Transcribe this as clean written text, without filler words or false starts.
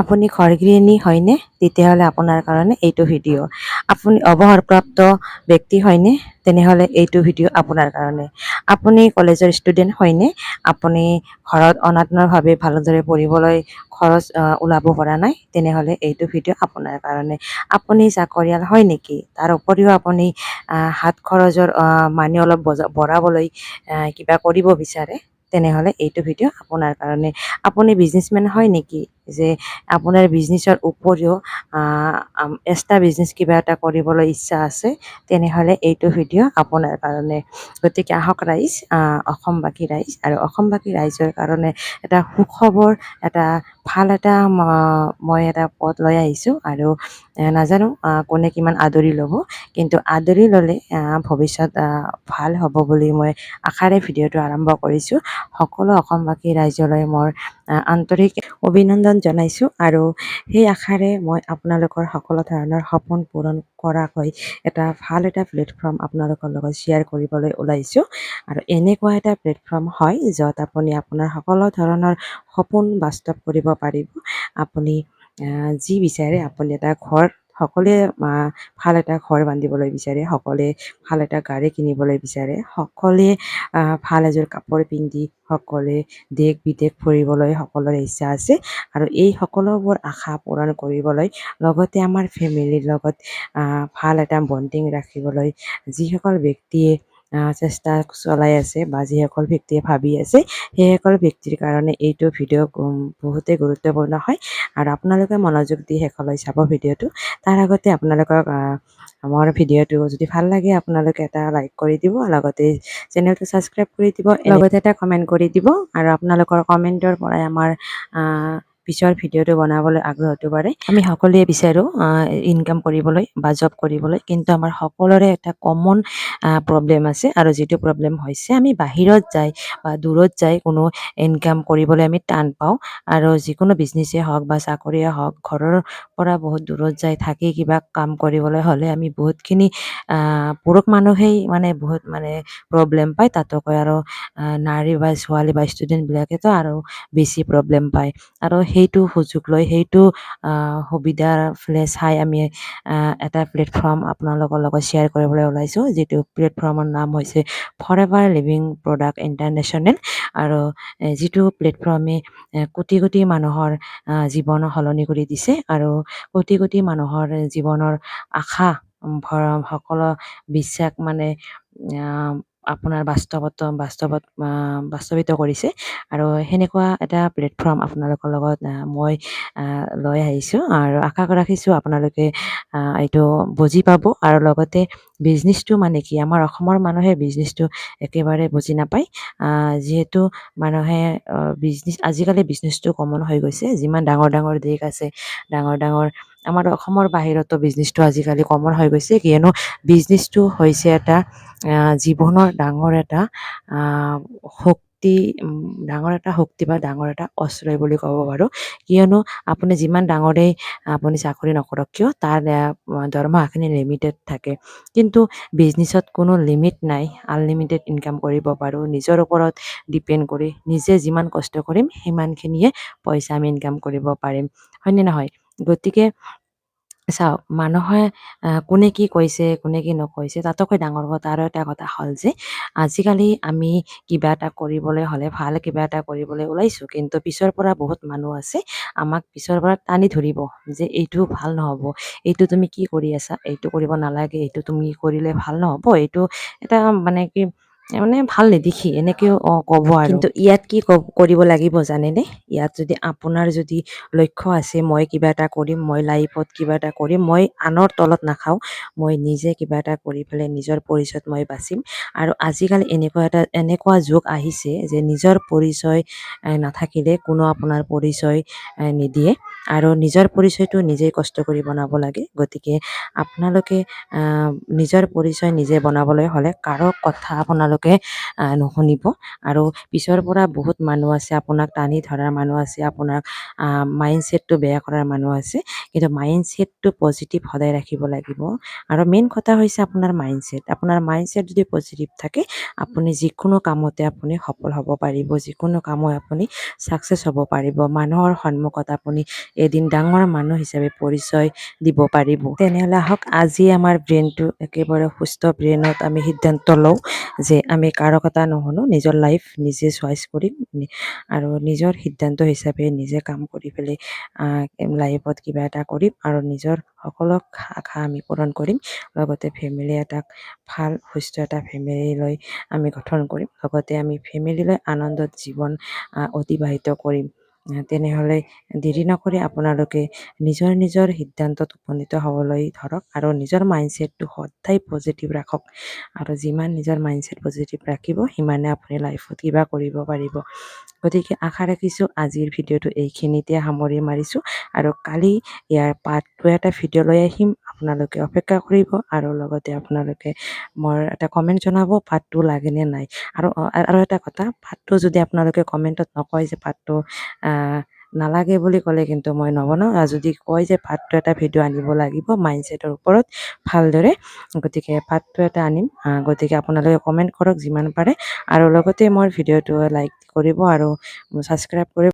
আপুনি ঘৰ গৃহিণী হয়নে? তেতিয়াহ'লে আপোনাৰ কাৰণে এইটো ভিডিঅ'। আপুনি অৱসৰপ্ৰাপ্ত ব্যক্তি হয়নে? তেনেহ'লে এইটো ভিডিঅ' আপোনাৰ কাৰণে। আপুনি কলেজৰ ষ্টুডেণ্ট হয়নে? আপুনি ঘৰত অনাটনভাৱে ভালদৰে পঢ়িবলৈ খৰচ ওলাব পৰা নাই? তেনেহ'লে এইটো ভিডিঅ' আপোনাৰ কাৰণে। আপুনি চাকৰিয়াল হয় নেকি? তাৰ উপৰিও আপুনি হাত খৰচৰ মানি অলপ বঢ়াবলৈ কিবা কৰিব বিচাৰে? তেনেহ'লে এইটো ভিডিঅ' আপোনাৰ কাৰণে। আপুনি বিজনেছমেন হয় নেকি? যে আপোনাৰ বিজনেছৰ উপৰিও এক্সট্ৰা বিজনেছ কিবা এটা কৰিবলৈ ইচ্ছা আছে? তেনেহ'লে এইটো ভিডিঅ' আপোনাৰ কাৰণে। গতিকে আহক ৰাইজ, অসমবাসী ৰাইজ আৰু অসমবাসী ৰাইজৰ কাৰণে এটা সুখবৰ, এটা ভাল এটা মই এটা পথ লৈ আহিছোঁ। আৰু নাজানো কোনে কিমান আদৰি ল'ব, কিন্তু আদৰি ল'লে ভৱিষ্যত ভাল হ'ব বুলি মই আশাৰে ভিডিঅ'টো আৰম্ভ কৰিছোঁ। সকলো অসমবাসী ৰাইজলৈ মোৰ আন্তৰিক অভিনন্দন জনাইছোঁ। আৰু সেই আশাৰে মই আপোনালোকৰ সকলো ধৰণৰ সপোন পূৰণ কৰাকৈ এটা ভাল এটা প্লেটফৰ্ম আপোনালোকৰ লগত শ্বেয়াৰ কৰিবলৈ ওলাইছোঁ। আৰু এনেকুৱা এটা প্লেটফৰ্ম হয় য'ত আপুনি আপোনাৰ সকলো ধৰণৰ সপোন বাস্তৱ কৰিব পাৰিব। আপুনি যি বিচাৰে, আপুনি এটা ঘৰ, সকলোৱে ভাল এটা ঘৰ বান্ধিবলৈ বিচাৰে, সকলোৱে ভাল এটা গাড়ী কিনিবলৈ বিচাৰে, সকলোৱে ভাল এযোৰ কাপোৰ পিন্ধি সকলোৱে দেশ বিদেশ ফুৰিবলৈ সকলোৰে ইচ্ছা আছে। আৰু এই সকলোবোৰ আশা পূৰণ কৰিবলৈ, লগতে আমাৰ ফেমিলিৰ লগত ভাল এটা বণ্ডিং ৰাখিবলৈ যিসকল ব্যক্তিয়ে চেষ্টা চলাই আছে বা যিসকল ব্যক্তিয়ে ভাবি আছে, সেইসকল ব্যক্তিৰ কাৰণে এইটো ভিডিঅ' বহুতেই গুৰুত্বপূৰ্ণ হয়। আৰু আপোনালোকে মনোযোগ দি শেষলৈ চাব ভিডিঅ'টো। তাৰ আগতে আপোনালোকক মোৰ ভিডিঅ'টো যদি ভাল লাগে আপোনালোকে এটা লাইক কৰি দিব, লগতে চেনেলটো ছাবস্ক্ৰাইব কৰি দিব, লগতে এটা কমেণ্ট কৰি দিব। আৰু আপোনালোকৰ কমেণ্টৰ পৰাই আমাৰ পিছৰ ভিডিঅ'টো বনাবলৈ আগ্ৰহটো বাঢ়ে। আমি সকলোৱে বিচাৰোঁ ইনকাম কৰিবলৈ বা জব কৰিবলৈ, কিন্তু আমাৰ সকলোৰে এটা কমন প্ৰব্লেম আছে। আৰু যিটো প্ৰব্লেম হৈছে, আমি বাহিৰত যাই বা দূৰত যাই কোনো ইনকাম কৰিবলৈ আমি টান পাওঁ। আৰু যিকোনো বিজনেছেই হওক বা চাকৰিয়ে হওক, ঘৰৰ পৰা বহুত দূৰত যাই থাকি কিবা কাম কৰিবলৈ হ'লে আমি বহুতখিনি পুৰুষ মানুহেই বহুত প্ৰব্লেম পায়। তাতকৈ আৰু নাৰী বা ছোৱালী বা ষ্টুডেণ্টবিলাকেতো আৰু বেছি প্ৰব্লেম পায়। আৰু সেইটো সুযোগ লৈ, সেইটো সুবিধাৰ ফালে চাই আমি এটা প্লেটফৰ্ম আপোনালোকৰ লগত শ্বেয়াৰ কৰিবলৈ ওলাইছোঁ, যিটো প্লেটফৰ্মৰ নাম হৈছে ফৰএভাৰ লিভিং প্ৰডাক্ট ইণ্টাৰনেশ্যনেল। আৰু যিটো প্লেটফৰ্মে কোটি কোটি মানুহৰ জীৱন সলনি কৰি দিছে, আৰু কোটি কোটি মানুহৰ জীৱনৰ আশা সকলো বিশ্বাস আপোনাৰ বাস্তৱিত কৰিছে। আৰু সেনেকুৱা এটা প্লেটফৰ্ম আপোনালোকৰ লগত মই লৈ আহিছোঁ। আৰু আশা ৰাখিছোঁ আপোনালোকে এইটো বুজি পাব। আৰু লগতে বিজনেছটো কি, আমাৰ অসমৰ মানুহে বিজনেছটো একেবাৰে বুজি নাপায়। যিহেতু মানুহে আজিকালি বিজনেছটো কমন হৈ গৈছে। যিমান ডাঙৰ ডাঙৰ দেশ আছে, আমাৰ অসমৰ বাহিৰতো বিজনেছটো আজিকালি কমন হৈ গৈছে। কিয়নো বিজনেছটো হৈছে এটা জীৱনৰ ডাঙৰ এটা শক্তি বা ডাঙৰ এটা অস্ত্ৰই বুলি ক'ব পাৰোঁ। কিয়নো আপুনি যিমান ডাঙৰেই আপুনি চাকৰি নকৰক কিয়, তাৰ দৰমহাখিনি লিমিটেড থাকে। কিন্তু বিজনেছত কোনো লিমিট নাই, আনলিমিটেড ইনকাম কৰিব পাৰোঁ। নিজৰ ওপৰত ডিপেণ্ড কৰি নিজে যিমান কষ্ট কৰিম সিমানখিনিয়ে পইচা আমি ইনকাম কৰিব পাৰিম, হয়নে নহয়? গতিকে চাওক, মানুহে কোনে কি কৈছে, কোনে কি নকৈছে, তাতকৈ ডাঙৰ কথা আৰু এটা কথা হ'ল যে আজিকালি আমি কিবা এটা কৰিবলৈ হ'লে, ভাল কিবা এটা কৰিবলৈ ওলাইছোঁ, কিন্তু পিছৰ পৰা বহুত মানুহ আছে আমাক পিছৰ পৰা টানি ধৰিব যে এইটো ভাল নহ'ব, এইটো তুমি কি কৰি আছা, এইটো কৰিব নালাগে, এইটো তুমি কৰিলে ভাল নহ'ব, এইটো এটা কি ভাল নেদেখি এনেকেও ক'ব। আৰু কিন্তু ইয়াত কি কৰিব লাগিব জানেনে? ইয়াত যদি আপোনাৰ যদি লক্ষ্য আছে, মই কিবা এটা কৰিম, মই লাইফত কিবা এটা কৰিম, মই আনৰ তলত নাখাওঁ, মই নিজে কিবা এটা কৰি পেলাই নিজৰ পৰিচয়ত মই বাচিম। আৰু আজিকালি এনেকুৱা যুগ আহিছে যে নিজৰ পৰিচয় নাথাকিলে কোনো আপোনাৰ পৰিচয় নিদিয়ে। আৰু নিজৰ পৰিচয়টো নিজেই কষ্ট কৰি বনাব লাগে। গতিকে আপোনালোকে নিজৰ পৰিচয় নিজে বনাবলৈ হ'লে কাৰো কথা আপোনালোকে নুশুনিব। আৰু পিছৰ পৰা বহুত মানুহ আছে, আপোনাক টানি ধৰাৰ মানুহ আছে, আপোনাক মাইণ্ডছেটটো বেয়া কৰাৰ মানুহ আছে। কিন্তু মাইণ্ডছেটটো পজিটিভ সদায় ৰাখিব লাগিব। আৰু মেইন কথা হৈছে আপোনাৰ মাইণ্ডছেট যদি পজিটিভ থাকে, আপুনি যিকোনো কামতে আপুনি সফল হ'ব পাৰিব, যিকোনো কামত আপুনি ছাকচেছ হ'ব পাৰিব। মানুহৰ সন্মুখত আপুনি এদিন ডাঙৰ মানুহ হিচাপে পৰিচয় দিব পাৰিব। তেনেহ'লে আহক আজি আমাৰ ব্ৰেইনটো একেবাৰে সুস্থ ব্ৰেইনত আমি সিদ্ধান্ত লওঁ যে আমি কাৰো কথা নুশুনো, নিজৰ লাইফ নিজে চইচ কৰিম আৰু নিজৰ সিদ্ধান্ত হিচাপে নিজে কাম কৰি পেলাই লাইফত কিবা এটা কৰিম আৰু নিজৰ সকলো আশা আমি পূৰণ কৰিম। লগতে ফেমিলি এটাক ভাল সুস্থ এটা ফেমিলিলৈ আমি গঠন কৰিম। লগতে আমি ফেমিলিলৈ আনন্দত জীৱন অতিবাহিত কৰিম। তেনেহ'লে দেৰি নকৰি আপোনালোকে নিজৰ সিদ্ধান্তত উপনীত হ'বলৈ ধৰক আৰু নিজৰ মাইণ্ডছেটটো সদায় পজিটিভ ৰাখক। আৰু যিমান নিজৰ মাইণ্ডছেট পজিটিভ ৰাখিব সিমানে আপুনি লাইফত কিবা কৰিব পাৰিব। গতিকে আশা ৰাখিছোঁ আজিৰ ভিডিঅ'টো এইখিনিতে সামৰি মাৰিছোঁ আৰু কালি ইয়াৰ পাৰ্ট 2 এটা ভিডিঅ' লৈ আহিম। আপোনালোকে অপেক্ষা কৰিব আৰু লগতে আপোনালোকে মোৰ এটা কমেণ্ট জনাব পাৰ্ট 2 লাগেনে নাই। আৰু এটা কথা, পাৰ্ট 2 যদি আপোনালোকে কমেণ্টত নকয় যে পাৰ্ট 2 নালাগে বুলি ক'লে কিন্তু মই নবনাওঁ। যদি কয় যে পাৰ্ট 2 এটা ভিডিঅ' আনিব লাগিব মাইণ্ডছেটৰ ওপৰত ভালদৰে, গতিকে পাৰ্ট 2 এটা আনিম। গতিকে আপোনালোকে কমেণ্ট কৰক যিমান পাৰে আৰু লগতে মোৰ ভিডিঅ'টো লাইক কৰিব আৰু ছাবস্ক্ৰাইব কৰিব।